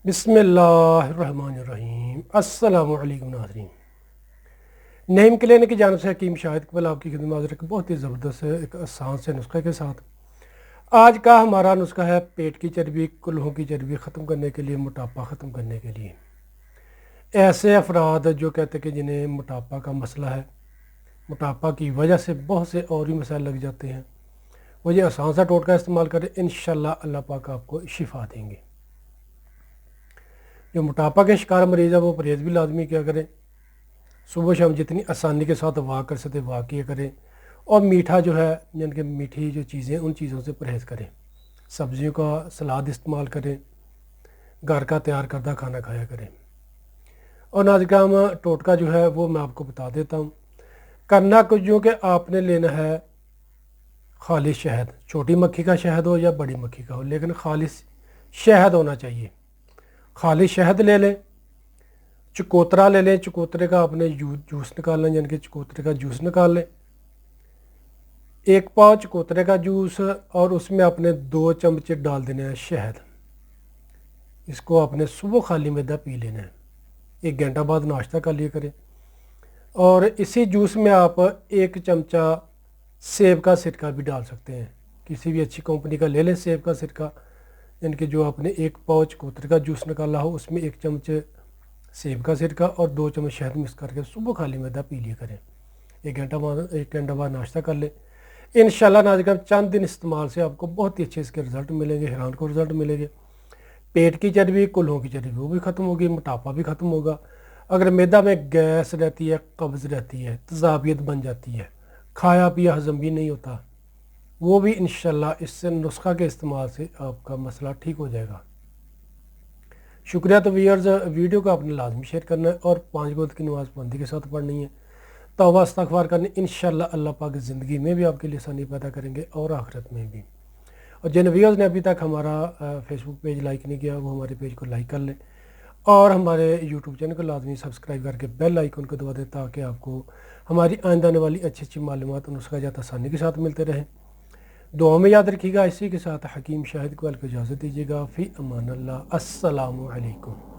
بسم اللہ الرحمن الرحیم۔ السلام علیکم ناظرین، نعیم کلینک کی جانب سے حکیم شاہد اقبال آپ کی خدمت حاضر ہے بہت ہی زبردست ایک آسان سے نسخے کے ساتھ۔ آج کا ہمارا نسخہ ہے پیٹ کی چربی، کلہوں کی چربی ختم کرنے کے لیے، موٹاپا ختم کرنے کے لیے۔ ایسے افراد جو کہتے ہیں کہ جنہیں موٹاپا کا مسئلہ ہے، موٹاپا کی وجہ سے بہت سے اور بھی مسائل لگ جاتے ہیں، وہ یہ آسان سا ٹوٹکا استعمال کریں، انشاءاللہ اللہ پاک آپ کو شفا دیں گے۔ جو موٹاپا کے شکار مریض ہے وہ پرہیز بھی لازمی کیا کریں، صبح شام جتنی آسانی کے ساتھ واک کر سکتے واک کیا کریں، اور میٹھا جو ہے یعنی کہ میٹھی جو چیزیں ان چیزوں سے پرہیز کریں، سبزیوں کا سلاد استعمال کریں، گھر کا تیار کردہ کھانا کھایا کریں۔ اور ناظرین ٹوٹکا جو ہے وہ میں آپ کو بتا دیتا ہوں۔ کرنا کچھ جو کہ آپ نے لینا ہے خالص شہد، چھوٹی مکھی کا شہد ہو یا بڑی مکھی کا ہو، لیکن خالص شہد ہونا چاہیے۔ خالص شہد لے لیں، چکوترا لے لیں، چکوترے کا آپ نے جوس نکالنا یعنی کہ چکوترے کا جوس نکال لیں، 1 پاؤ چکوترے کا جوس، اور اس میں آپ نے 2 چمچ ڈال دینے ہیں شہد۔ اس کو آپ نے صبح خالی معدہ پی لینا ہے، 1 گھنٹہ بعد ناشتہ کر لیا کریں۔ اور اسی جوس میں آپ 1 چمچہ سیب کا سرکہ بھی ڈال سکتے ہیں، کسی بھی اچھی کمپنی کا لے لیں سیب کا سرکہ، یعنی کہ جو آپ نے 1 پاؤ چکوترے کا جوس نکالا ہو اس میں 1 چمچ سیب کا سرکہ اور 2 چمچ شہد مکس کر کے صبح خالی معدہ پی لیا کریں، 1 گھنٹہ بعد ناشتہ کر لیں۔ انشاءاللہ ناظرین چند دن استعمال سے آپ کو بہت ہی اچھے اس کے رزلٹ ملیں گے، حیران کو رزلٹ ملیں گے۔ پیٹ کی چربی، کلہوں کی چربی وہ بھی ختم ہوگی، موٹاپا بھی ختم ہوگا۔ اگر معدہ میں گیس رہتی ہے، قبض رہتی ہے، تذابیت بن جاتی ہے، کھایا پیا ہضم بھی نہیں ہوتا، وہ بھی انشاءاللہ اس سے نسخہ کے استعمال سے آپ کا مسئلہ ٹھیک ہو جائے گا۔ شکریہ۔ تو ویئرز ویڈیو کو آپ نے لازمی شیئر کرنا ہے اور 5 وقت کی نماز پابندی کے ساتھ پڑھنی ہے، توبہ استغفار کرنی، انشاءاللہ اللہ پاک زندگی میں بھی آپ کے لیے آسانی پیدا کریں گے اور آخرت میں بھی۔ اور جن ویئرز نے ابھی تک ہمارا فیس بک پیج لائک نہیں کیا وہ ہمارے پیج کو لائک کر لیں، اور ہمارے یوٹیوب چینل کو لازمی سبسکرائب کر کے بیل آئیکن کو دبا دیں تاکہ آپ کو ہماری آئندہ آنے والی اچھی اچھی معلومات اور نسخہ جات آسانی کے ساتھ ملتے رہیں۔ دعا میں یاد رکھیے گا۔ اسی کے ساتھ حکیم شاہد کو اجازت دیجیے گا۔ فی امان اللہ، السلام علیکم۔